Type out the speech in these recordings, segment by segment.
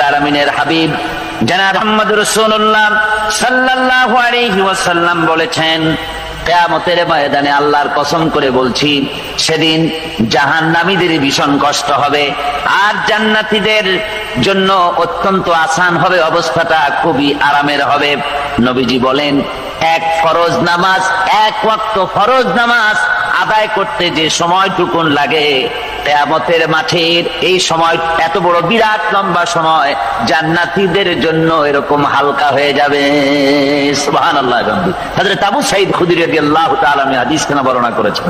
আলামিনের হাবিব জনাব মুহাম্মদ রাসূলুল্লাহ সাল্লাল্লাহু আলাইহি ওয়াসাল্লাম বলেছেন, কিয়ামতের ময়দানে আল্লাহর কসম করে বলছি, সেদিন জাহান্নামীদের ভীষণ কষ্ট হবে আর জান্নাতীদের জন্য অত্যন্ত আসান হবে, অবস্থাটা খুবই আরামের হবে। নবীজি বলেন, এক ওয়াক্ত ফরজ নামাজ আদায় করতে যে সময়টুকুন লাগে, কিয়ামতের মাঠের এই সময় এত বড় বিরাট লম্বা সময় জান্নাতীদের জন্য এরকম হালকা হয়ে যাবে। সুবহানাল্লাহ। হযরত আবু সাঈদ খুদরী রাদিয়াল্লাহু তাআলা হাদিস কেন বর্ণনা করেছেন,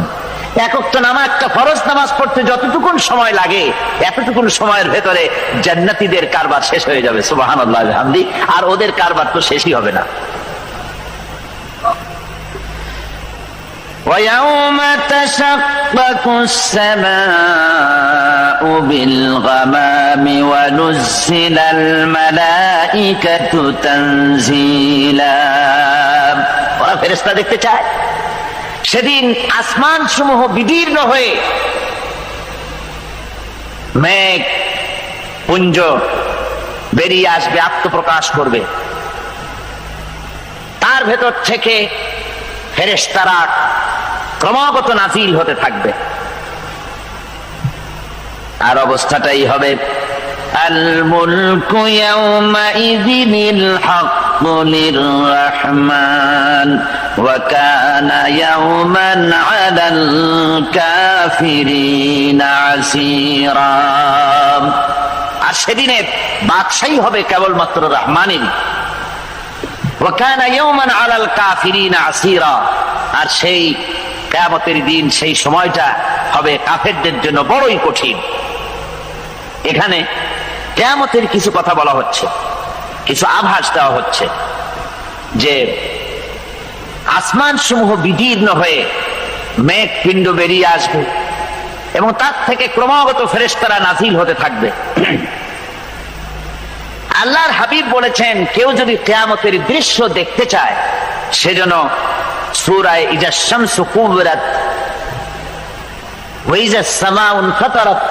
এক ওয়াক্ত নামাজ, একটা ফরজ নামাজ পড়তে যতটুকুন সময় লাগে এতটুকুন সময়ের ভেতরে জান্নাতীদের কারবার শেষ হয়ে যাবে। সুবহানাল্লাহ হামদি। আর ওদের কারবার তো শেষই হবে না। وَيَوْمَ تَشَقَّقُ السَّمَاءُ بِالْغَمَامِ وَنُزِّلَ الْمَلَائِكَةُ تَنزِيلًا। ওরা ফেরেশতা দেখতে চায়। সেদিন আসমান সমূহ বিদীর্ণ হয়ে মেঘ পুঞ্জ বেরিয়ে আসবে, আত্মপ্রকাশ করবে। তার ভেতর থেকে ফেরেশতারা ক্রমাগত নাজিল হতে থাকবে। আর অবস্থাটাই হবে, আল মুলকু ইয়াউমাইযিনিল হাক্কু লিররহমান ওয়া কানা ইয়াওমান আলাল কাফিরিনা আসীরা। আর সেদিনে বাদশাহী হবে কেবলমাত্র রহমানেরই। ওয়া কানা ইয়াওমান আলাল কাফিরিনা আসীরা। আর সেই কিয়ামতের দিন, সেই সময়টা হবে কাফেরদের জন্য বড়ই কঠিন। এখানে কিয়ামতের কিছু কথা বলা হচ্ছে, কিছু আভাস দেওয়া হচ্ছে যে আসমান সমূহ বিদীর্ণ হয়ে মেঘ পিণ্ড বেরিয়ে আসবে এবং তার থেকে ক্রমাগত ফেরেশতারা নাজিল হতে থাকবে। আল্লাহর হাবিব বলেছেন, কেউ যদি কিয়ামতের দৃশ্য দেখতে চায় সেজন্য সূরা ইজা শামসু কুবিরাত ওয়া ইজা সামাউ ফাতারাত,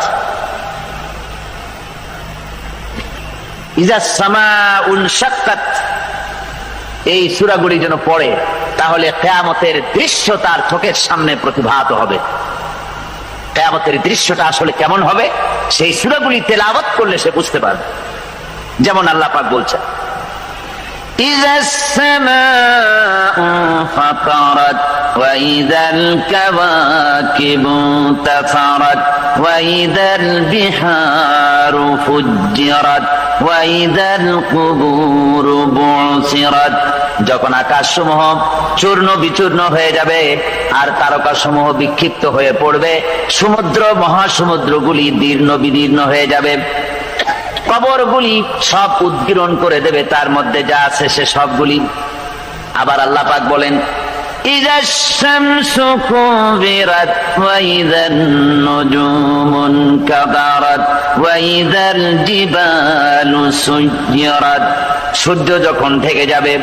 ইজা সামাউ শাক্কাত, এই সূরাগুলি যেন পড়ে, তাহলে কিয়ামতের দৃশ্য তার চোখের সামনে প্রতিভাত হবে। কিয়ামতের দৃশ্যটা আসলে কেমন হবে সেই সূরাগুলি তেলাওয়াত করলে সে বুঝতে পারবে। যেমন আল্লাহ পাক বলছেন, ইযাস সামাউ ফাতারাত ওয়া ইযাল কাওয়াকিবু তাফারাত ওয়া ইযাল বিহারু ফুজ্জিরাত ওয়া ইযাল কুবুরু বুসিরাত। যখন আকাশসমূহ চূর্ণ বিচূর্ণ হয়ে যাবে আর তারকাসমূহ বিক্ষিপ্ত হয়ে পড়বে, সমুদ্র মহাসমুদ্রগুলি দীর্ণ বিদীর্ণ হয়ে যাবে, কবরগুলি সব উদ্গীরণ করে দেবে, তার মধ্যে যা আছে সে সবগুলি। আবার আল্লাহ পাক বলেন, ইযাশ শামসু কুবিরাত ওয়া ইযান নুজুমুন কাদারাত ওয়া ইযাল জিবালু সুয়্যিরাত। সূর্য যখন ঢেকে যাবে,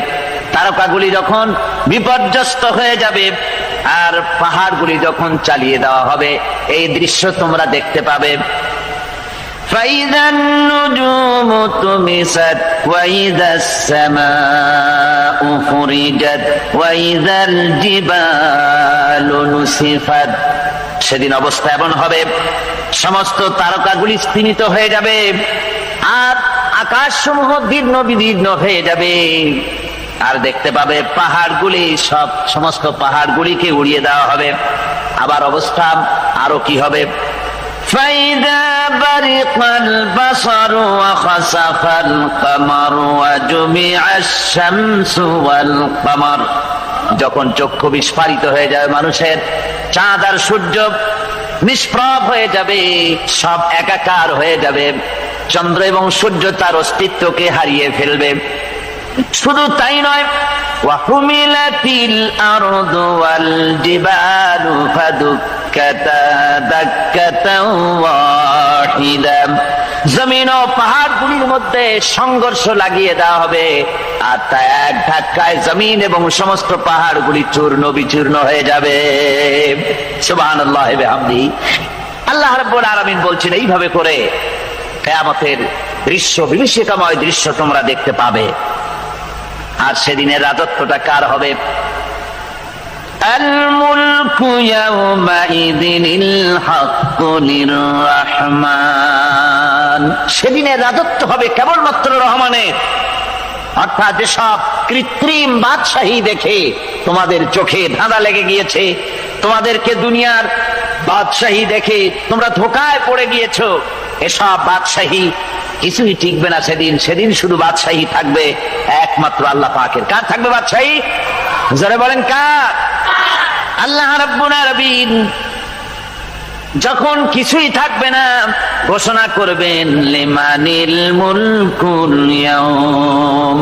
তারকাগুলি যখন বিপর্যস্ত হয়ে যাবে আর পাহাড়গুলি যখন চালিয়ে দেওয়া হবে, এই দৃশ্য তোমরা দেখতে পাবে। فَإِذَا النُّجُومُ طُمِسَتْ وَإِذَا السَّمَاءُ فُرِجَتْ وَإِذَا الْجِبَالُ نُسِفَتْ। সেদিন অবস্থা এমন হবে, সমস্ত তারকাগুলি স্তিমিত হয়ে যাবে আর আকাশসমূহ দীর্ণ বিদীর্ণ হয়ে যাবে। আর দেখতে পাবে পাহাড়গুলি, সমস্ত পাহাড়গুলিকে উড়িয়ে দেওয়া হবে। আবার অবস্থা আরো কি হবে, فَإِذَا بَرِقَ الْبَصَرُ وَخَسَفَ الْقَمَرُ وَجُمِعَ الشَّمْسُ وَالْقَمَرُ। যখন চক্ষু বিস্ফারিত হয়ে যাবে মানুষের, চাঁদ আর সূর্য নিষ্প্রভ হয়ে যাবে, সব একাকার হয়ে যাবে, চন্দ্র এবং সূর্য তার অস্তিত্বকে হারিয়ে ফেলবে। শুধু তাই নয়, ওয়াহুমিলাতিল আরদু ওয়াল জিবালু ফাদুক্কাতা দাক্কাতাও ওয়াহিদা। জমিন ও পাহাড়গুলির মধ্যে সংঘর্ষ লাগিয়ে দেওয়া হবে আর তা এক ধাক্কায় জমিন এবং সমস্ত পাহাড়গুলি চূর্ণ বিচূর্ণ হয়ে যাবে। সুবহানাল্লাহি ওয়া বিহামদিহি। আল্লাহ রাব্বুল আলামিন বলছেন, এইভাবে করে কিয়ামতের দৃশ্য, বিভীষিকাময় দৃশ্য তোমরা দেখতে পাবে। আর সেদিনের রাজত্বটা কার হবে? আল মুলকু ইয়াউমাইযিনিল হাক্কু লির-রাহমান। সেদিনের রাজত্ব হবে কেবলমাত্র রহমানের। অর্থাৎ যেসব কৃত্রিম বাদশাহী দেখে তোমাদের চোখে ধাঁধা লেগে গিয়েছে, তোমাদেরকে দুনিয়ার বাদশাহী দেখে তোমরা ধোঁকায় পড়ে গিয়েছো, এসব বাদশাহী কিছুই টিকবে না সেদিন। সেদিন শুধু বাদশাহী থাকবে একমাত্র আল্লাহ পাকের। কার থাকবে বাদশাহী? যারা বলেন কার? আল্লাহ রাব্বুল আলামিন যখন কিছুই থাকবে না ঘোষণা করবেন লিমানিল মুলকুল ইয়াউম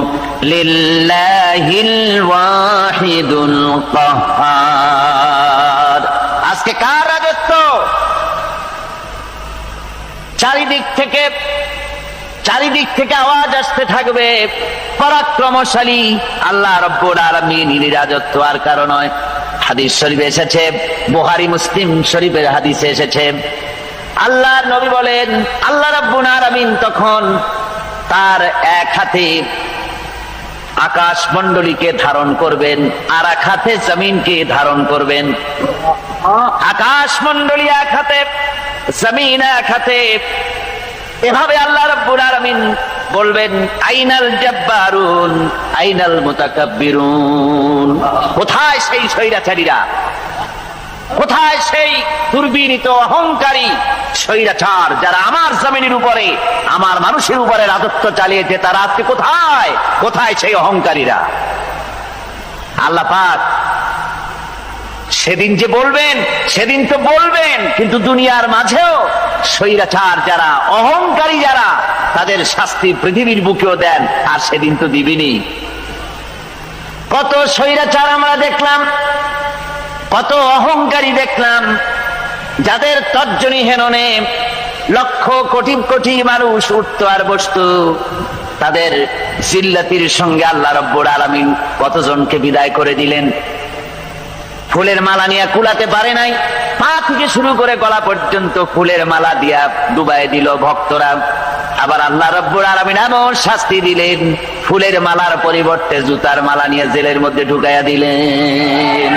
লিল্লাহিল ওয়াহিদুল কাহ্হার। আজকে কার রাজত্ব? চারিদিক থেকে আওয়াজ আসতে থাকবে পরাক্রমশালী আল্লাহ রাব্বুল আলামিনের রাজত্ব। আর কারণ নয়, হাদিস শরীফে এসেছে, বুখারী মুসলিম শরীফের হাদিসে এসেছে, আল্লাহর নবী বলেন আল্লাহ রাব্বুল আলামিন তখন তার এক হাতে আকাশ মণ্ডলীকে ধারণ করবেন, আর এক হাতে জমিনকে ধারণ করবেন। আকাশ মণ্ডলী এক হাতে, জমিন এক হাতে। এভাবে আল্লাহ রাব্বুল আলামিন বলবেন আইনাল জাব্বারুন আইনাল মুতাকাব্বিরুন। কোথায় সেই স্বৈরাচারীরা? কোথায় সেই দুর্বিনীত অহংকারী স্বৈরাচার যারা আমার জমিনের উপরে, আমার মানুষের উপরে রাজত্ব চালিয়েছে? তারা আজকে কোথায়? কোথায় সেই অহংকারীরা? আল্লাহ পাক সেদিন যে বলবেন, সেদিন তো বলবেন, কিন্তু দুনিয়ার মাঝেও স্বৈরাচার যারা, অহংকারী যারা, তাদের শাস্তি পৃথিবীর বুকেও দেন। আর সেদিন তো দিবেনই। কত স্বৈরাচার আমরা দেখলাম, কত অহংকারী দেখলাম, যাদের তর্জনী হেননে লক্ষ কোটি কোটি মানুষ উঠতো আর বসতো। তাদের জিল্লাতির সঙ্গে আল্লাহ রাব্বুল আলামিন কতজনকে বিদায় করে দিলেন। ফুলের মালা নিয়ে কুলাতে পারে নাই, পা থেকে শুরু করে গলা পর্যন্ত ফুলের মালা দিয়া ডুবাই দিল ভক্তরা। আবার আল্লাহ রাব্বুল আলামিন এমন শাস্তি দিলেন, ফুলের মালার পরিবর্তে জুতার মালা নিয়ে জেলের মধ্যে ঢুকাইয়া দিলেন।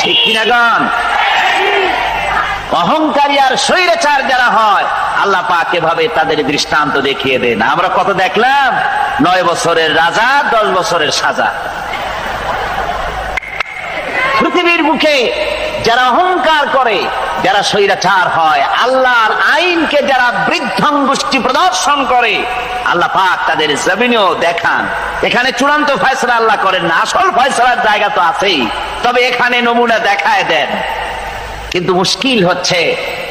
ঠিক কিনা গান? অহংকারী আর স্বৈরাচার যারা হয়, আল্লাহ পাক এভাবে তাদের দৃষ্টান্ত দেখিয়ে দেন। আমরা কত দেখলাম, 9 বছরের রাজা, 10 বছরের সাজা। পৃথিবীর বুকে যারা অহংকার করে, যারা স্বৈরাচার হয়, আল্লাহর আইনকে যারা বৃদ্ধাঙ্গুষ্টি প্রদর্শন করে, আল্লাহ পাক তাদের জমিনেও দেখান। এখানে চূড়ান্ত ফয়সালা আল্লাহ করেন না, আসল ফয়সালার জায়গা তো আছেই, তবে এখানে নমুনা দেখায় দেন। কিন্তু মুশকিল হচ্ছে,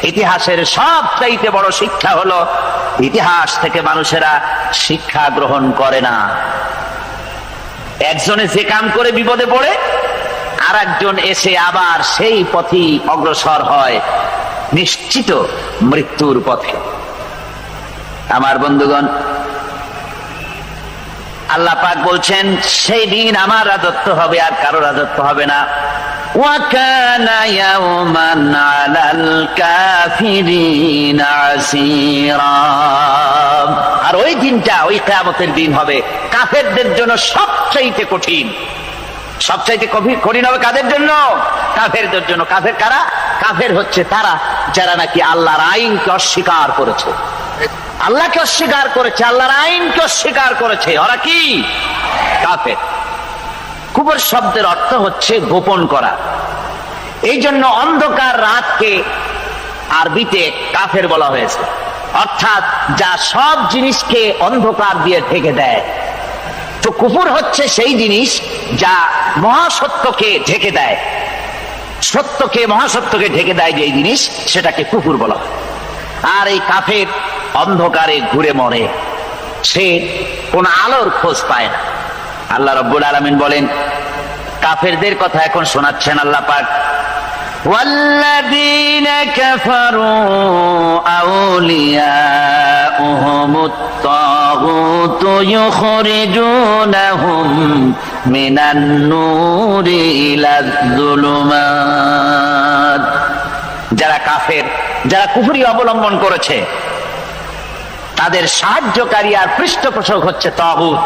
ইতিহাসের সবচাইতে বড় শিক্ষা হলো ইতিহাস থেকে মানুষেরা শিক্ষা গ্রহণ করে না। একজনে যে কাম করে বিপদে পড়ে, আর একজন এসে আবার সেই পথেই অগ্রসর হয়, নিশ্চিত মৃত্যুর পথে। আমার বন্ধুগণ, আল্লাহ পাক বলছেন সেই দিন আমার রাজত্ব হবে, আর কারো রাজত্ব হবে না। ওয়াকানা ইয়াওমান আলাল কাফিরিনা আসীরা। আর ওই দিনটা, ওই কিয়ামতের দিন হবে কাফেরদের জন্য সবচাইতে কঠিন। সবচাইতে কঠিন হবে কাদের জন্য? কাফেরদের জন্য। কাফের কারা? কাফের হচ্ছে তারা যারা নাকি আল্লাহর আইনকে অস্বীকার করেছে, আল্লাহকে অস্বীকার করেছে, আল্লাহর আইনকে অস্বীকার করেছে। ওরা কি? কাফের। কুফর শব্দের অর্থ হচ্ছে গোপন করা। এই জন্য অন্ধকার রাতকে আরবিতে কাফের বলা হয়েছে, অর্থাৎ যা সব জিনিসকে অন্ধকার দিয়ে ঢেকে দেয়। তো কুফর হচ্ছে সেই জিনিস যা মহাসত্যকে ঢেকে দেয়, সত্যকে, মহাসত্যকে ঢেকে দেয় যে জিনিস, সেটাকে কুফর বলা হয়। আর এই কাফের অন্ধকারে ঘুরে মরে, সে কোন আলোর খোঁজ পায় না। আল্লাহ রাব্বুল আলামিন বলেন, কাফেরদের কথা এখন শোনাচ্ছেন আল্লাহ পাক। والذين كفروا أولياؤهم الطاغوت يخرجونهم من النور إلى الظلمات। যারা কাফের, যারা কুফরি অবলম্বন করেছে, তাদের সাহায্যকারী আর পৃষ্ঠপোষক হচ্ছে তাগুত।